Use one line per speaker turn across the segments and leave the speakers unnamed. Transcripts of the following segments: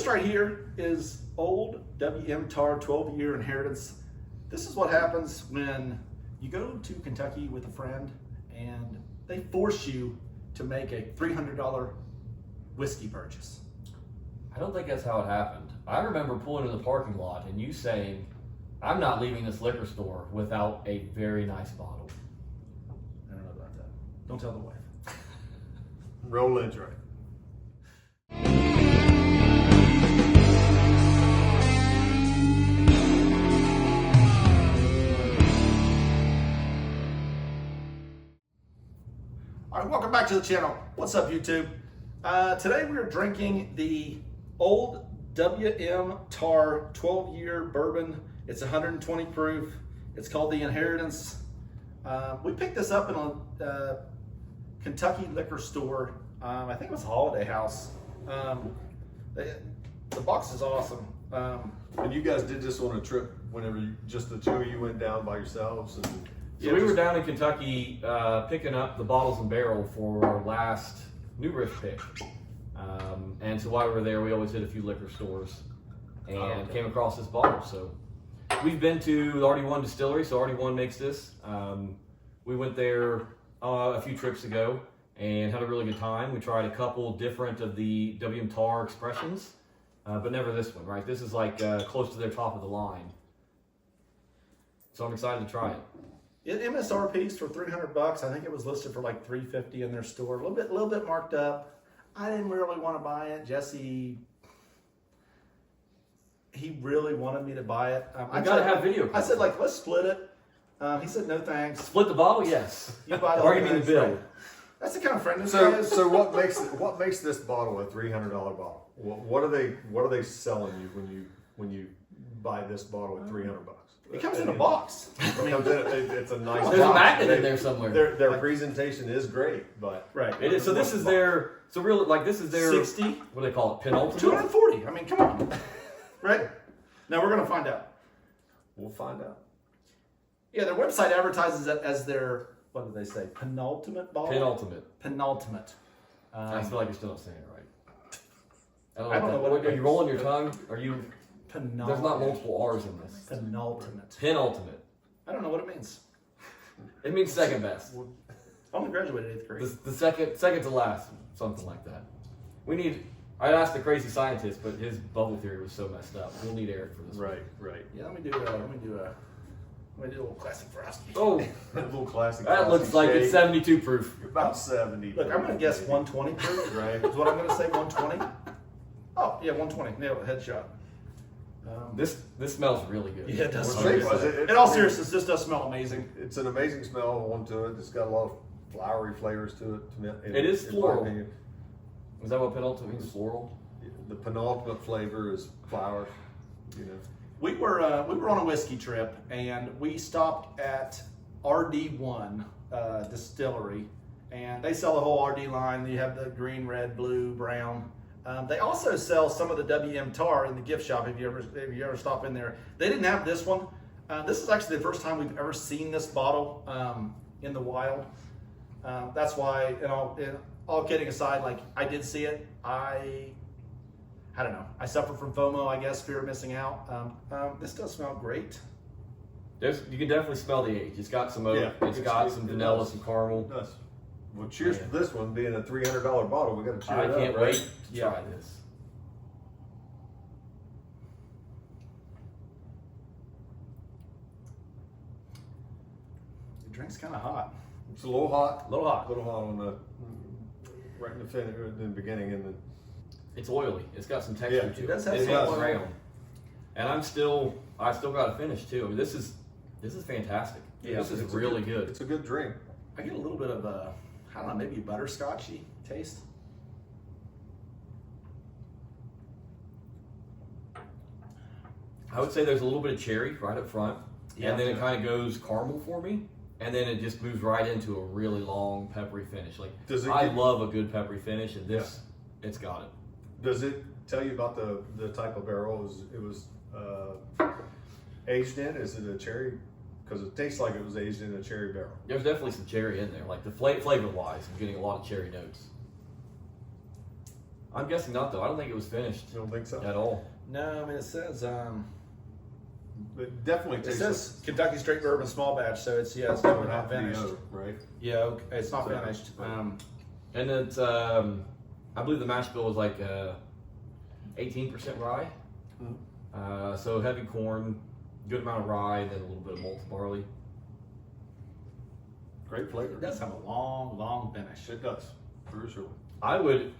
right here is old WM Tarr 12-year inheritance. This is what happens when you go to Kentucky with a friend and they force you to make a $300 whiskey purchase.
I don't think that's how it happened. I remember pulling in the parking lot and you saying, I'm not leaving this liquor store without a very nice bottle.
I don't know about that. Don't tell the wife.
Roll intro.
All right, welcome back to the channel. What's up, YouTube? Today we are drinking the old WM Tarr 12-year bourbon. It's 120 proof. It's called the Inheritance. We picked this up in a Kentucky liquor store. I think it was Holiday House. The box is awesome.
And you guys did this on a trip whenever just the two of you went down by yourselves? And
So we were down in Kentucky picking up the bottles and barrel for our last New Riff pick. And so while we were there, we always hit a few liquor stores and came across this bottle. So we've been to the RD1 distillery, so RD1 makes this. We went there a few trips ago and had a really good time. We tried a couple different of the WM Tarr expressions, but never this one, right? This is like close to their top of the line. So I'm excited to try it.
MSRP's for $300. I think it was listed for like $350 in their store. A little bit marked up. I didn't really want to buy it. Jesse, he really wanted me to buy it.
I gotta have video.
I said, like, let's split it. He said, no thanks.
Split the bottle, yes.
You buy the
Or give me the bill.
Right. That's the kind of friend this guy is.
So what makes this bottle a $300 bottle? What are they selling you when you buy this bottle at $300?
It comes in a box.
It's a nice.
There's a
box.
magnet in there somewhere.
Their presentation is great, but
Right.
It is. So this is their. So really, like this is their
60.
What do they call it? Penultimate.
240. I mean, come on. Right? Now we're gonna find out.
we'll find out.
Yeah, their website advertises it as their, what did they say? Penultimate bottle?
Penultimate.
Penultimate.
I feel like you're still not saying it right.
I don't know what it
Are you
means.
rolling your tongue? Are you?
Penultimate.
There's not multiple R's in this.
Penultimate.
Penultimate.
I don't know what it means.
It means second best.
I only graduated 8th grade.
The second to last, something like that. We need. I asked the crazy scientist, but his bubble theory was so messed up. We'll need Eric for this.
Right.
Yeah, let me do a little classic Frosty.
Oh,
A little classic.
that looks like it's 72 proof.
About 70.
Look, I'm gonna guess 120 proof.
Right.
Is what I'm gonna say. 120. Oh yeah, 120. Nailed it. Headshot.
This smells really good.
Yeah, it does.
Well,
smell
was
good.
it-
In all seriousness, this does smell amazing.
It's an amazing smell onto it. It's got a lot of flowery flavors to it.
It is
in my
floral.
opinion.
Is that what penultimate means? Floral.
The penultimate flavor is flower. You know.
We were on a whiskey trip and we stopped at RD1 distillery, and they sell the whole RD line. You have the green, red, blue, brown. They also sell some of the WM Tarr in the gift shop. If you ever stop in there, they didn't have this one. This is actually the first time we've ever seen this bottle in the wild. That's why, all kidding aside, like I did see it. I don't know. I suffer from FOMO, I guess, fear of missing out. This does smell great.
You can definitely smell the age. It's got some oak.
Yeah,
it's got some vanilla,
does.
some caramel.
It does. Well, cheers to this one being a $300 bottle. We got to cheer
I
it up,
can't
right?
wait to
Yeah.
try this.
The drink's kind of hot.
It's a little hot.
A little hot.
A little hot on the right in the finish, in the beginning, and then
It's oily. It's got some texture
Yeah,
to
it
it.
does have
It
some
hangs
oil.
around. And I still got to finish too. I mean, this is fantastic.
Yeah,
this is
it's a
really good.
It's a good drink.
I get a little bit of a, I don't know, maybe butterscotchy taste.
I would say there's a little bit of cherry right up front,
Yeah.
and then it kind of goes caramel for me, and then it just moves right into a really long peppery finish. Like
Does it
I
get-
love a good peppery finish, and this it's got it.
Does it tell you about the type of barrel it was aged in? Is it a cherry? Because it tastes like it was aged in a cherry barrel.
There's definitely some cherry in there. Like the flavor wise, I'm getting a lot of cherry notes. I'm guessing not though. I don't think it was finished
You don't think so?
at all.
No, I mean it says
It definitely
it
tastes
says Kentucky Straight Bourbon Small Batch, so it's it's
like
definitely not finished.
oak, right?
Yeah, okay, it's not
So,
finished.
And it's I believe the mash bill was like 18% rye. So heavy corn, good amount of rye, and then a little bit of malted barley.
Great flavor.
It does have a long finish.
It does, for sure.
I would,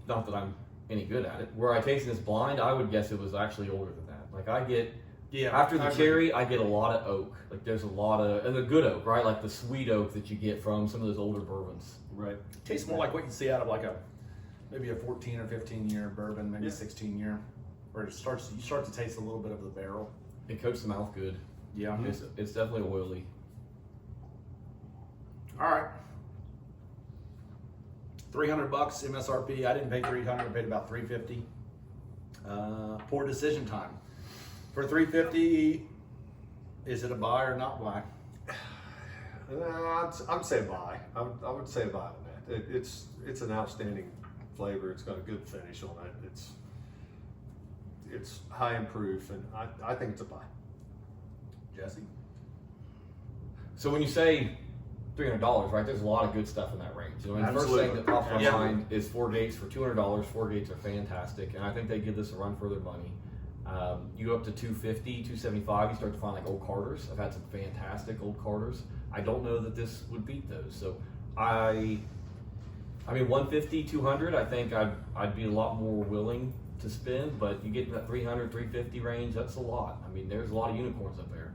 not that I'm any good at it, where I taste this blind, I would guess it was actually older than that. Like I get, after the cherry, I get a lot of oak. Like there's a lot of, and the good oak, right? Like the sweet oak that you get from some of those older bourbons.
Right.
It tastes more like what you see out of like maybe a 14 or 15 year bourbon, maybe a 16 year, where you start to taste a little bit of the barrel.
It coats the mouth good.
Yeah.
It's definitely oily.
All right. $300 MSRP. I didn't pay $300. I paid about $350. Poor decision time. For $350, is it a buy or not buy?
I'd say buy. I would say buy on that. It's an outstanding flavor. It's got a good finish on it. It's high in proof, and I think it's a buy.
Jesse?
So when you say $300, right? There's a lot of good stuff in that range. You know, the first thing that pops in my mind is 4 Gates for $200. 4 Gates are fantastic, and I think they give this a run for their money. You go up to $250, $275, you start to find like old Carters. I've had some fantastic old Carters. I don't know that this would beat those. So I mean, $150, $200, I think I'd be a lot more willing to spend, but you get in that $300, $350 range, that's a lot. I mean, there's a lot of unicorns up there.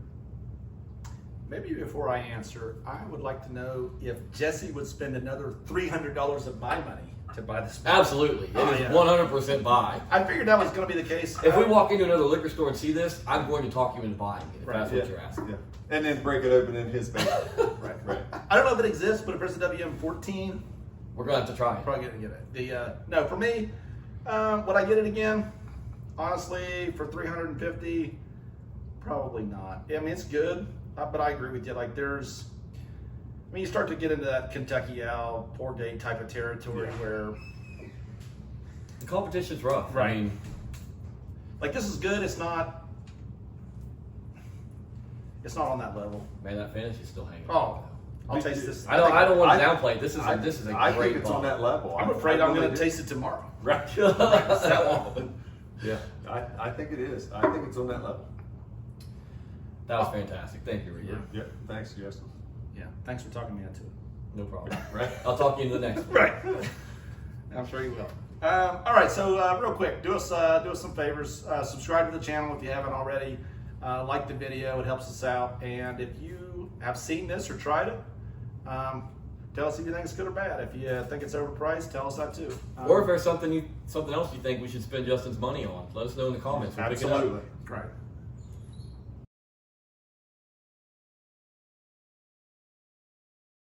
Maybe before I answer, I would like to know if Jesse would spend another $300 of my money to buy this.
Absolutely. It is 100% buy.
I figured that was going to be the case.
If we walk into another liquor store and see this, I'm going to talk you into buying it, if that's what you're asking.
Yeah. And then break it open in his basement.
Right. I don't know if it exists, but if it's a WM14,
We're going to have to try it.
probably going to get it. No, for me, would I get it again? Honestly, for $350, probably not. I mean, it's good, but I agree with you. Like, you start to get into that Kentucky Owl, Poor Date type of territory where,
The competition's rough.
Right.
I mean,
like, this is good. It's not on that level.
man, that finish is still hanging.
Oh, I'll taste this.
I don't want to
I-
downplay it. This is a great
I think it's on
bottle.
that level.
I'm afraid I'm
really
going to
do.
taste it tomorrow.
Right.
It's that long.
Yeah, I think it is. I think it's on that level.
That was fantastic. Thank you, Reaper.
Yeah. Thanks, Justin.
Yeah. Thanks for talking me into it.
No problem.
Right.
I'll talk you into the next one.
Right. I'm sure you will. All right. So real quick, do us some favors. Subscribe to the channel if you haven't already. Like the video. It helps us out. And if you have seen this or tried it, tell us if you think it's good or bad. If you think it's overpriced, tell us that too.
Or if there's something else you think we should spend Justin's money on, let us know in the comments. We'll pick it up.
Absolutely.
Right.